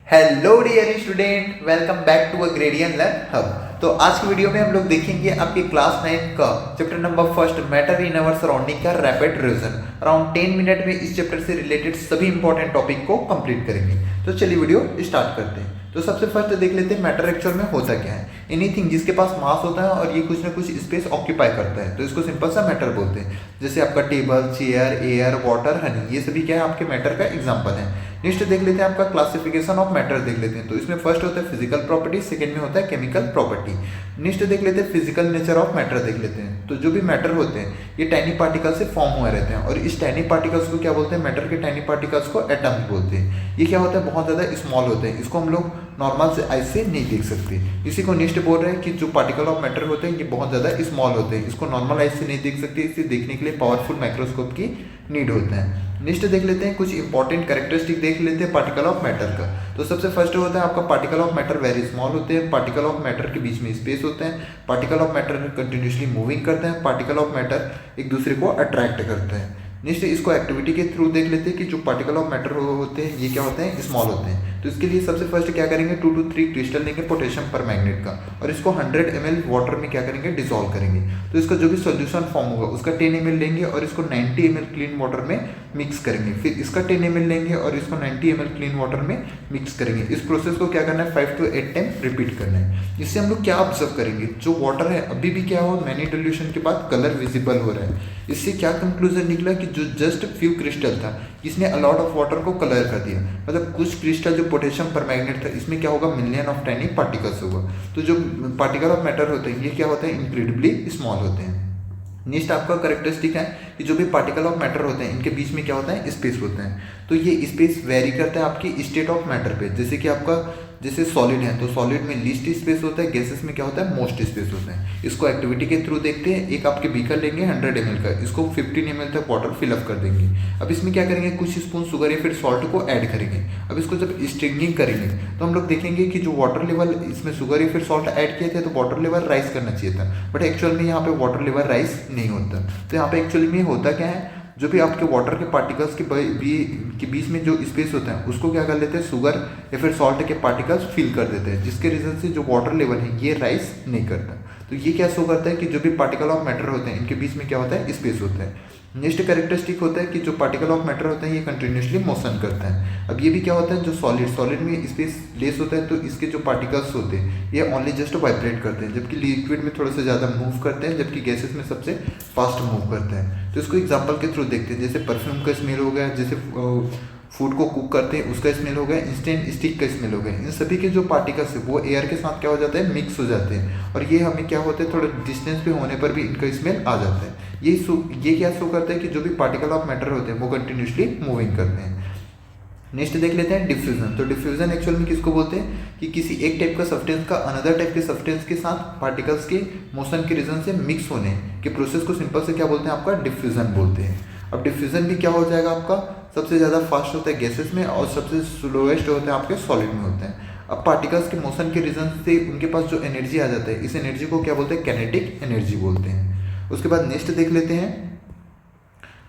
Hello dear student, welcome back to a Gradian Learn Hub. तो आज की video में हम लोग देखेंगे आपके क्लास 9 का chapter number first matter in our surrounding का रैपिड रिवीजन। अराउंड 10 मिनट में इस चैप्टर से रिलेटेड सभी इंपॉर्टेंट टॉपिक को कंप्लीट करेंगे। तो चलिए वीडियो स्टार्ट करते हैं। तो सबसे फर्स्ट देख लेते हैं मैटर एक्चुअल में होता क्या है। एनीथिंग जिसके पास मास होता है और ये कुछ ना कुछ स्पेस ऑक्यूपाई करता है तो इसको सिंपल सा मैटर बोलते हैं। जैसे आपका table, chair, air, water, Honey, ये सभी क्या है आपके मैटर का एग्जांपल है। नेक्स्ट देख लेते हैं आपका क्लासिफिकेशन ऑफ मैटर देख लेते हैं। तो इसमें फर्स्ट होता है फिजिकल प्रॉपर्टी, सेकंड में होता है केमिकल प्रॉपर्टी। नेक्स्ट देख लेते हैं फिजिकल नेचर ऑफ मैटर देख लेते हैं। तो जो भी मैटर होते हैं ये टाइनी पार्टिकल से फॉर्म हुए रहते हैं और इस टाइनी पार्टिकल्स को क्या बोलते हैं, मैटर के टाइनी पार्टिकल्स को एटम बोलते हैं। ये क्या होता है, बहुत ज़्यादा स्मॉल होते हैं, इसको हम लोग नॉर्मल से आई से नहीं देख सकते। इसी को नेक्स्ट बोल रहे हैं कि जो पार्टिकल ऑफ मैटर होते हैं ये बहुत ज़्यादा स्मॉल होते हैं, इसको नॉर्मल आई से नहीं देख सकते, इसे देखने के लिए पावरफुल माइक्रोस्कोप की नीड होता है। नेक्स्ट देख लेते हैं कुछ इंपॉर्टेंट कैरेक्टरिस्टिक देख लेते हैं पार्टिकल ऑफ मैटर का। तो सबसे फर्स्ट होता है आपका particle of matter very small होते हैं, पार्टिकल ऑफ मैटर के बीच में स्पेस होते हैं, particle of matter continuously moving करते हैं, पार्टिकल ऑफ मैटर एक दूसरे को अट्रैक्ट करते हैं। नेक्स्ट इसको एक्टिविटी के थ्रू देख लेते हैं कि जो पार्टिकल ऑफ मैटर होते हैं ये क्या होते हैं, स्मॉल होते हैं। तो इसके लिए सबसे फर्स्ट क्या करेंगे, 2 to 3 क्रिस्टल लेंगे पोटेशियम परमैंगनेट का और इसको 100 ml वाटर में क्या करेंगे, डिसॉल्व करेंगे। तो इसका जो भी सोल्यूशन फॉर्म होगा उसका 10 ml लेंगे और इसको 90 ml क्लीन वाटर में मिक्स करेंगे। फिर इसका 10 ml लेंगे और इसको 90 ml क्लीन वाटर में मिक्स करेंगे। इस प्रोसेस को क्या करना है, 5 to 8 टाइम रिपीट करना है। इससे हम लोग क्या ऑब्जर्व करेंगे, जो वाटर है अभी भी क्या हो, मैनी डिल्यूशन के बाद कलर विजिबल हो रहा है। इससे क्या कंक्लूजन निकला कि जो जस्ट फ्यू क्रिस्टल था इसने अलॉट ऑफ वाटर को कलर कर दिया। मतलब कुछ क्रिस्टल जो पोटेशियम परमैंगनेट था इसमें क्या होगा, मिलियन ऑफ टाइनी पार्टिकल्स होगा। तो जो पार्टिकल ऑफ मैटर होते हैं ये क्या होते हैं, इनक्रेडिबली स्मॉल होते हैं। नेक्स्ट आपका करेक्टरिस्टिक है कि जो भी पार्टिकल ऑफ मैटर होते हैं इनके बीच में क्या होता है, स्पेस होता है। तो ये स्पेस वेरी करता है आपकी स्टेट ऑफ मैटर पे। जैसे कि आपका जैसे सॉलिड है तो सॉलिड में लीस्ट स्पेस होता है, गैसेस में क्या होता है, मोस्ट स्पेस होता है। इसको एक्टिविटी के थ्रू देखते हैं। एक आपके बीकर लेंगे 100 ml का, इसको 15 ml तक वाटर फिलअप कर देंगे। अब इसमें क्या करेंगे, कुछ स्पून शुगर या फिर सॉल्ट को ऐड करेंगे। अब इसको जब स्ट्रिंगिंग करेंगे तो हम लोग देखेंगे कि जो वाटर लेवल इसमें शुगर या फिर सॉल्ट ऐड किए थे तो वाटर लेवल राइज करना चाहिए था, बट एक्चुअल में यहाँ पे वाटर लेवल राइज नहीं होता। तो यहाँ पे एक्चुअली में होता क्या है, जो भी आपके वाटर के पार्टिकल्स के बीच में जो स्पेस होता है उसको क्या कर लेते हैं, शुगर या फिर सॉल्ट के पार्टिकल्स फिल कर देते हैं, जिसके रीजन से जो वाटर लेवल है ये राइज नहीं करता। तो ये क्या शो करता है कि जो भी पार्टिकल ऑफ मैटर होते हैं इनके बीच में क्या होता है, स्पेस होता है। नेक्स्ट कैरेक्टरिस्टिक होता है कि जो पार्टिकल ऑफ मैटर होता है ये कंटिन्यूसली मोशन करता है। अब ये भी क्या होता है, जो सॉलिड में स्पेस लेस होता है तो इसके जो पार्टिकल्स होते हैं ये ओनली जस्ट वाइब्रेट करते हैं, जबकि लिक्विड में थोड़ा सा ज़्यादा मूव करते हैं, जबकि गैसेस में सबसे फास्ट मूव करते हैं। तो इसको एग्जाम्पल के थ्रू देखते हैं। जैसे परफ्यूम का स्मेल हो गया, जैसे फूड को कुक करते हैं उसका स्मेल हो गया, इंस्टेंट स्टिक का स्मेल हो गया। इन सभी के जो पार्टिकल्स है वो एयर के साथ क्या हो जाता है, मिक्स हो जाते हैं और ये हमें क्या होता है, थोड़ा डिस्टेंस पे होने पर भी इनका स्मेल आ जाता है। ये क्या शो करता है कि जो भी पार्टिकल ऑफ मैटर होते हैं वो कंटिन्यूसली मूविंग करते हैं। नेक्स्ट देख लेते हैं डिफ्यूजन। तो डिफ्यूजन एक्चुअल में किसको बोलते हैं कि किसी एक टाइप का सब्सटेंस का अनदर टाइप के सब्सटेंस के साथ पार्टिकल्स के मोशन के रीजन से मिक्स होने के प्रोसेस को सिंपल से क्या बोलते हैं, आपका डिफ्यूजन बोलते हैं। अब डिफ्यूजन भी क्या हो जाएगा आपका, सबसे ज़्यादा फास्ट होता है गैसेस में और सबसे स्लोएस्ट होता है आपके सॉलिड में होता है। अब पार्टिकल्स के मोशन के रीजन से उनके पास जो एनर्जी आ जाता है इस एनर्जी को क्या बोलते हैं, कैनेटिक एनर्जी बोलते हैं। उसके बाद नेक्स्ट देख लेते हैं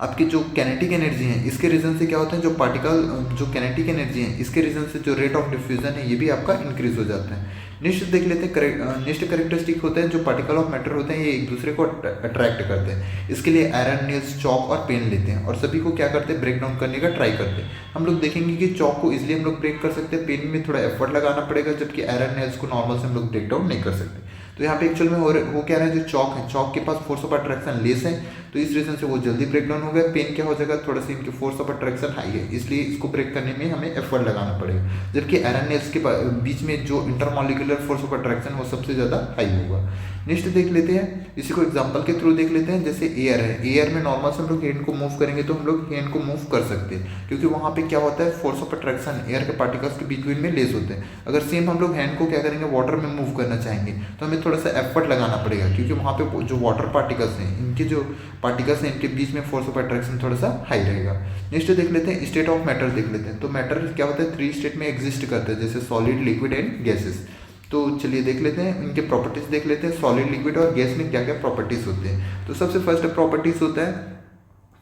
आपकी जो कैनेटिक एनर्जी है इसके रीजन से क्या होता है, जो पार्टिकल जो कैनेटिक एनर्जी है इसके रीजन से जो रेट ऑफ डिफ्यूजन है ये भी आपका इंक्रीज हो जाता है। नेक्स्ट देख लेते हैं नेक्स्ट कैरेक्टरिस्टिक होता है जो पार्टिकल ऑफ मैटर होते हैं ये एक दूसरे को अट्रैक्ट करते हैं। इसके लिए आयरन, नेल्स, चॉक और पेन लेते हैं और सभी को क्या करते हैं, ब्रेक डाउन करने का ट्राई करते हैं। हम लोग देखेंगे कि चॉक को इसलिए हम लोग ब्रेक कर सकते हैं, पेन में थोड़ा एफर्ट लगाना पड़ेगा, जबकि आयरन, नेल्स को नॉर्मल से हम लोग ब्रेक डाउन नहीं कर सकते। तो यहाँ पे एक्चुअल में हो क्या रहा है, जो चॉक है चॉक के पास फोर्स ऑफ अट्रैक्शन लेस है तो इस रीजन से वो जल्दी ब्रेक डाउन हो गया। पेन क्या हो जाएगा, थोड़ा सा इनके फोर्स ऑफ अट्रैक्शन हाई है इसलिए इसको ब्रेक करने में हमें एफर्ट लगाना पड़ेगा, जबकि आयरन नेल्स के बीच में जो इंटरमॉलिक्यूलर फोर्स ऑफ अट्रैक्शन वो सबसे ज़्यादा हाई होगा। नेक्स्ट देख लेते हैं, इसी को एग्जांपल के थ्रू देख लेते हैं। जैसे एयर है, एयर में नॉर्मल से हम लोग हैंड को मूव करेंगे तो हम लोग हैंड को मूव कर सकते हैं क्योंकि वहाँ पे क्या होता है, फोर्स ऑफ अट्रैक्शन एयर के पार्टिकल्स के बीच में लेस होते हैं। अगर सेम हम लोग हैंड को क्या करेंगे, वाटर में मूव करना चाहेंगे तो हमें थोड़ा सा एफर्ट लगाना पड़ेगा क्योंकि वहाँ पे जो वाटर पार्टिकल्स हैं इनके जो पार्टिकल्स हैं इनके बीच में फोर्स ऑफ अट्रैक्शन थोड़ा सा हाई रहेगा। नेक्स्ट देख लेते हैं स्टेट ऑफ मैटर देख लेते हैं। तो मैटर क्या होता है, 3 स्टेट में एग्जिस्ट करता है, जैसे सॉलिड, लिक्विड एंड गैसेस। तो चलिए देख लेते हैं इनके प्रॉपर्टीज देख लेते हैं, सॉलिड, लिक्विड और गैस में क्या क्या प्रॉपर्टीज होते हैं। तो सबसे फर्स्ट प्रॉपर्टीज होता है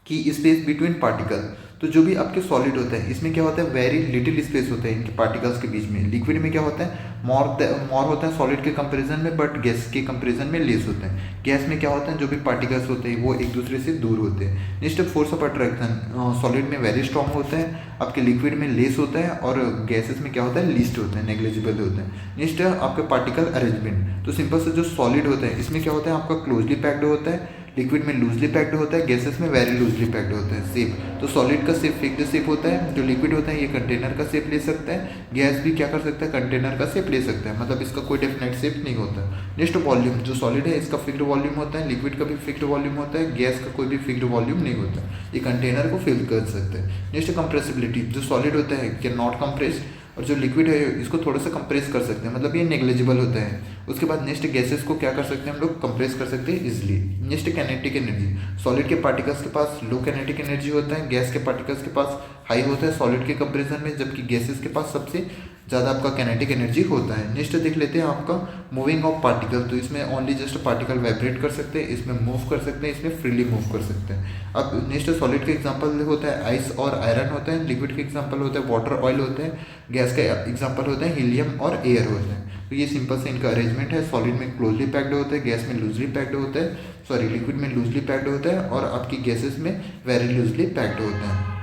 कि स्पेस बिटवीन पार्टिकल। तो जो भी आपके सॉलिड होते हैं इसमें क्या होता है, वेरी लिटिल स्पेस होता है इनके पार्टिकल्स के बीच में। लिक्विड में क्या होता है, मोर होता है सॉलिड के कंपैरिजन में, बट गैस के कंपैरिजन में लेस होता है। गैस में क्या होता है, जो भी पार्टिकल्स होते हैं वो एक दूसरे से दूर होते हैं। Next force of attraction solid में वेरी स्ट्रॉन्ग होता है, आपके लिक्विड में लेस होता है, और गैसेस में क्या होता है, लीस्ट होता है, नेग्लिजिबल होता है। नेक्स्ट आपके पार्टिकल अरेंजमेंट, तो सिंपल से जो सॉलिड होता है इसमें क्या होता है, आपका क्लोजली पैक्ड होता है, लिक्विड में लूजली पैक्ड होता है, गैसेस में वेरी लूजली पैक्ड होता है। शेप, तो सॉलिड का शेप फिक्स्ड शेप होता है, जो लिक्विड होता है ये कंटेनर का शेप ले सकता है, गैस भी क्या कर सकता है, कंटेनर का शेप ले सकता है, मतलब इसका कोई डेफिनेट शेप नहीं होता। नेक्स्ट वॉल्यूम, जो सॉलिड है इसका फिक्स्ड वॉल्यूम होता है, लिक्विड का भी फिक्स्ड वॉल्यूम होता है, गैस का कोई भी फिक्स्ड वॉल्यूम नहीं होता, ये कंटेनर को फिल कर सकता है। नेक्स्ट कंप्रेसिबिलिटी, जो सॉलिड होता है कैन नॉट कंप्रेस, और जो लिक्विड है इसको थोड़ा सा कंप्रेस कर सकते हैं, मतलब ये नेग्लिजिबल होता है। उसके बाद नेक्स्ट गैसेस को क्या कर सकते हैं हम लोग, कंप्रेस कर सकते हैं easily. Next kinetic energy, solid के पार्टिकल्स के पास लो कैनेटिक एनर्जी होता है, गैस के पार्टिकल्स के पास हाई होता है सॉलिड के कंपेरिजन में, जबकि गैसेस के पास सबसे ज़्यादा आपका कैनेटिक एनर्जी होता है। नेक्स्ट देख लेते हैं आपका मूविंग ऑफ पार्टिकल, तो इसमें ओनली जस्ट पार्टिकल वाइब्रेट कर सकते हैं, इसमें मूव कर सकते हैं, इसमें फ्रीली मूव कर सकते हैं। अब नेक्स्ट सॉलिड के एग्जांपल होता है आइस और आयरन होता है, लिक्विड के एग्जांपल होता है वाटर ऑयल होते हैं, गैस का एग्जांपल होता है हीलियम और एयर होता है। तो ये सिंपल से इनका अरेंजमेंट है, सॉलिड में क्लोजली पैक्ड होता है, गैस में लूजली पैक्ड होता है, सॉरी लिक्विड में लूजली पैक्ड होता है, और आपकी गैसेस में वेरी लूजली पैक्ड होता है।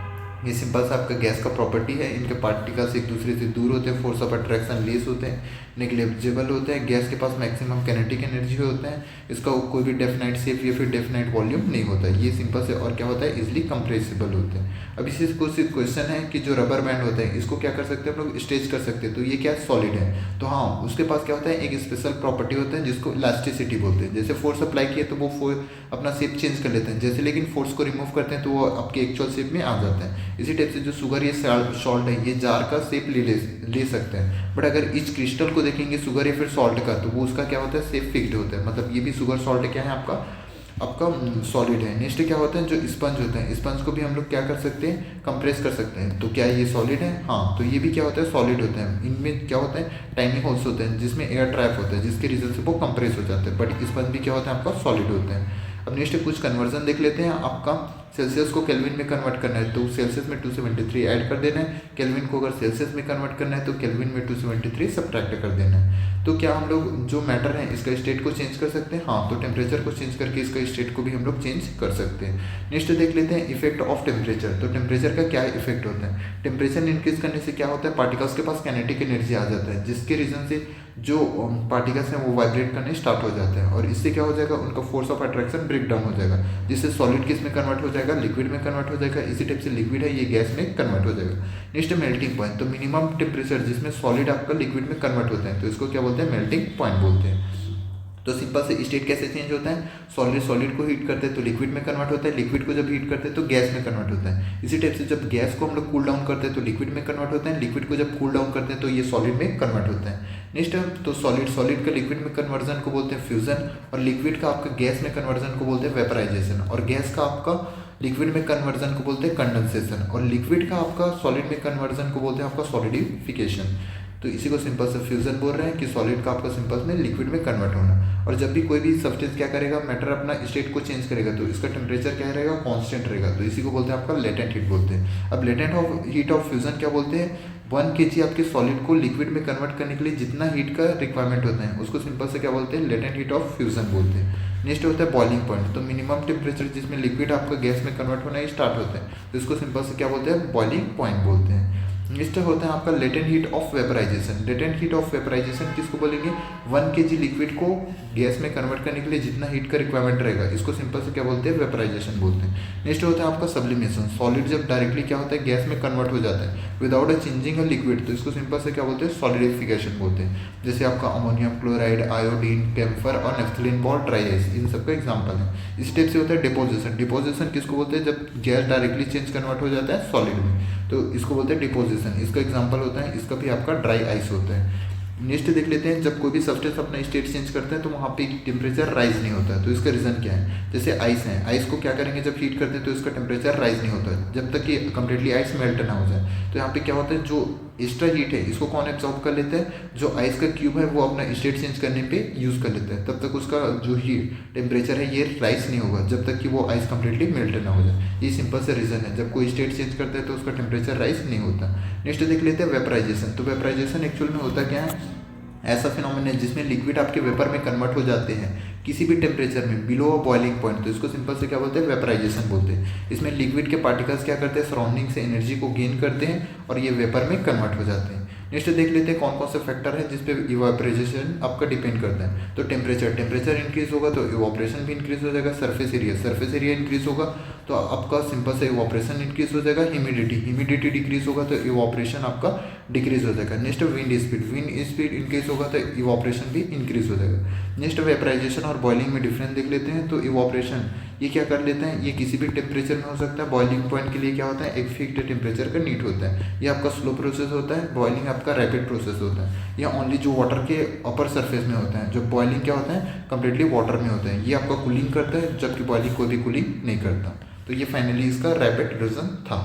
ये सिंपल सा आपका गैस का प्रॉपर्टी है, इनके पार्टिकल्स एक दूसरे से दूर होते हैं, फोर्स ऑफ अट्रैक्शन लेस होते हैं, नेग्लिजिबल होते हैं, गैस के पास मैक्सिमम कैनेटिक एनर्जी होता है, इसका कोई भी डेफिनाइट शेप या फिर डेफिनाइट वॉल्यूम नहीं होता है, ये सिंपल से और क्या होता है, इजिली कंप्रेसिबल होते हैं। अब इसी से कुछ क्वेश्चन है कि जो रबर बैंड होता है इसको क्या कर सकते हैं हम लोग, स्ट्रेच कर सकते हैं, तो ये क्या सॉलिड है, तो हाँ उसके पास क्या होता है, एक स्पेशल प्रॉपर्टी होता है जिसको इलास्टिसिटी बोलते हैं। जैसे फोर्स अप्लाई किया तो वो अपना शेप चेंज कर लेते हैं, जैसे लेकिन फोर्स को रिमूव करते हैं तो वो आपके एक्चुअल शेप में आ जाता है। इसी टाइप से जो शुगर ये सॉल्ट है ये जार का शेप ले सकते हैं, बट अगर इस क्रिस्टल को देखेंगे शुगर या फिर सॉल्ट का, तो वो उसका क्या होता है, शेप फिक्स्ड होता है, मतलब ये भी शुगर सॉल्ट क्या है आपका सॉलिड है। नेक्स्ट क्या होता है, जो स्पंज होते हैं, स्पंज को भी हम लोग क्या कर सकते हैं, कंप्रेस कर सकते हैं, तो क्या ये सॉलिड है, हाँ तो ये भी क्या होता है, सॉलिड होते हैं। इनमें क्या होता है, टाइनी होल्स होते हैं जिसमें एयर ट्रैप होता है, जिसके रीजन से वो कंप्रेस हो जाते हैं, बट स्पंज भी क्या होता है आपका सॉलिड होता है। अब नेक्स्ट कुछ कन्वर्जन देख लेते हैं, आपका सेल्सियस को केल्विन में कन्वर्ट करना है तो सेल्सियस में 273 ऐड कर देना है, केल्विन को अगर सेल्सियस में कन्वर्ट करना है तो केल्विन में 273 सब्ट्रैक्ट कर देना है। तो क्या हम लोग जो मैटर है इसका स्टेट को चेंज कर सकते हैं, हाँ तो टेम्परेचर को चेंज करके इसका स्टेट को भी हम लोग चेंज कर सकते हैं। नेक्स्ट देख लेते हैं इफेक्ट ऑफ टेम्परेचर, तो टेम्परेचर का क्या इफेक्ट होता है, टेम्परेचर इंक्रीज करने से क्या होता है, पार्टिकल्स के पास कैनेटिक एनर्जी आ जाता है, जिसके रीजन से जो पार्टिकल्स हैं वो वाइब्रेट करने स्टार्ट हो जाते हैं, और इससे क्या हो जाएगा, उनका force of attraction break down हो जाएगा, जिससे सॉलिड किस में कन्वर्ट हो जाएगा, लिक्विड में कन्वर्ट हो जाएगा, इसी टाइप से लिक्विड है ये गैस में कन्वर्ट हो जाएगा। नेक्स्ट मेल्टिंग पॉइंट, तो मिनिमम टेम्परेचर जिसमें सॉलिड आपका लिक्विड में कन्वर्ट होता है तो इसको क्या बोलते हैं, मेल्टिंग पॉइंट बोलते हैं। तो सिंपल से स्टेट कैसे चेंज होता है, सॉलिड को हीट करते हैं तो लिक्विड में कन्वर्ट होता है, लिक्विड को जब हीट करते हैं तो गैस में कन्वर्ट होता है। इसी टाइप से जब गैस को हम लोग कूल डाउन करते हैं तो लिक्विड में कन्वर्ट होता है, लिक्विड को जब कूल डाउन करते हैं तो ये सॉलिड में कन्वर्ट होता है। नेक्स्ट तो सॉलिड का लिक्विड में कन्वर्जन को बोलते हैं फ्यूजन, और लिक्विड का आपका गैस में कन्वर्जन को बोलते हैं वेपराइजेशन, और गैस का आपका लिक्विड में कन्वर्जन को बोलते हैं कंडेंसेशन, और लिक्विड का आपका सॉलिड में कन्वर्जन को बोलते हैं आपका सॉलिडिफिकेशन। तो इसी को सिंपल से फ्यूजन बोल रहे हैं कि सॉलिड का आपका सिंपल में लिक्विड में कन्वर्ट होना। और जब भी कोई भी सब्सटेंस क्या करेगा, मैटर अपना स्टेट को चेंज करेगा तो इसका टेम्परेचर क्या रहेगा, कांस्टेंट रहेगा, तो इसी को बोलते हैं आपका लेटेंट हीट बोलते हैं। अब लेटेंट हीट ऑफ फ्यूजन क्या बोलते हैं, 1 kg आपके सॉलिड को लिक्विड में कन्वर्ट करने के लिए जितना हीट का रिक्वायरमेंट होता है उसको सिंपल से क्या बोलते हैं, लेटेंट हीट ऑफ फ्यूजन बोलते हैं। नेक्स्ट होता है बॉइलिंग पॉइंट, तो मिनिमम टेम्परेचर जिसमें लिक्विड आपका गैस में कन्वर्ट होना ही स्टार्ट होता है तो इसको सिंपल से क्या बोलते हैं, बॉइलिंग पॉइंट बोलते हैं। नेक्स्ट होता है आपका latent heat of vaporisation. Latent heat of vaporisation किसको बोलेंगे, 1 kg लिक्विड को गैस में कन्वर्ट करने के लिए जितना हीट का रिक्वायरमेंट रहेगा इसको सिंपल से क्या बोलते हैं, वेपराइजेशन बोलते हैं। नेक्स्ट होता है आपका सब्लिमेशन, सॉलिड जब डायरेक्टली क्या होता है, गैस में कन्वर्ट हो जाता है without a changing a liquid, तो इसको सिंपल से क्या बोलते हैं, सॉलिडिफिकेशन बोलते हैं। जैसे आपका अमोनियम क्लोराइड, आयोडीन, कैम्फर और नेफ्थलीन बॉल, ड्राई आइस, इन सबका एग्जाम्पल है। इस टाइप से होता है डिपोजिशन। डिपोजिशन किसको बोलते हैं, जब गैस डायरेक्टली चेंज कन्वर्ट हो जाता है सॉलिड में तो इसको बोलते हैं डिपोजिशन। इसका एग्जांपल होता है, इसका भी आपका ड्राई आइस होता है। नेक्स्ट देख लेते हैं, जब कोई भी सब्सटेंस अपना स्टेट चेंज करता है तो वहाँ पे टेम्परेचर राइज नहीं होता है, तो इसका रीज़न क्या है। जैसे आइस है, आइस को क्या करेंगे, जब हीट करते हैं तो इसका टेम्परेचर राइज नहीं होता है जब तक कि कंप्लीटली आइस मेल्ट ना हो जाए। तो यहाँ पे क्या होता है, जो एक्स्ट्रा हीट है इसको कौन एब्जॉर्ब कर लेता है, जो आइस का क्यूब है वो अपना स्टेट चेंज करने पे यूज़ कर लेता है। तब तक उसका जो हीट टेम्परेचर है ये राइज नहीं होगा जब तक कि वो आइस कंप्लीटली मेल्ट ना हो जाए। ये सिंपल से रीज़न है, जब कोई स्टेट चेंज करता है तो उसका टेम्परेचर राइज नहीं होता। नेक्स्ट देख लेते हैं वेपराइजेशन। तो वेपराइजेशन एक्चुअल में होता क्या है, ऐसा फिनोमेना है जिसमें लिक्विड आपके वेपर में कन्वर्ट हो जाते हैं किसी भी टेम्परेचर में बिलो अ बॉइलिंग पॉइंट। तो इसको सिंपल से क्या बोलते हैं, वेपराइजेशन बोलते हैं। इसमें लिक्विड के पार्टिकल्स क्या करते हैं, सराउंडिंग से एनर्जी को गेन करते हैं और ये वेपर में कन्वर्ट हो जाते हैं। नेक्स्ट देख लेते हैं कौन कौन से फैक्टर है जिस पे इवापोरेशन आपका डिपेंड करता है। तो टेम्परेचर इंक्रीज होगा तो इवापोरेशन भी इंक्रीज हो जाएगा। सरफेस एरिया इंक्रीज होगा तो आपका सिंपल से इवापोरेशन इंक्रीज हो जाएगा। ह्यूमिडिटी डिक्रीज होगा तो इवापोरेशन आपका डिक्रीज हो जाएगा। नेक्स्ट विंड स्पीड इंक्रीज होगा तो इवापोरेशन भी इंक्रीज हो जाएगा। नेक्स्ट वेपराइजेशन और बॉइलिंग में डिफरेंस देख लेते हैं। तो इवापोरेशन ये क्या कर लेते हैं, ये किसी भी टेम्परेचर में हो सकता है। बॉइलिंग पॉइंट के लिए क्या होता है, एक फिक्स्ड टेम्परेचर का नीड होता है। ये आपका स्लो प्रोसेस होता है, बॉइलिंग आपका रैपिड प्रोसेस होता है। यह ओनली जो वाटर के अपर सरफेस में होता है। जो बॉइलिंग क्या होता है, कंप्लीटली वाटर में होता है। ये आपका कूलिंग करता है जबकि बॉइलिंग कोई भी कूलिंग नहीं करता। तो ये फाइनली इसका रैपिड रीजन था।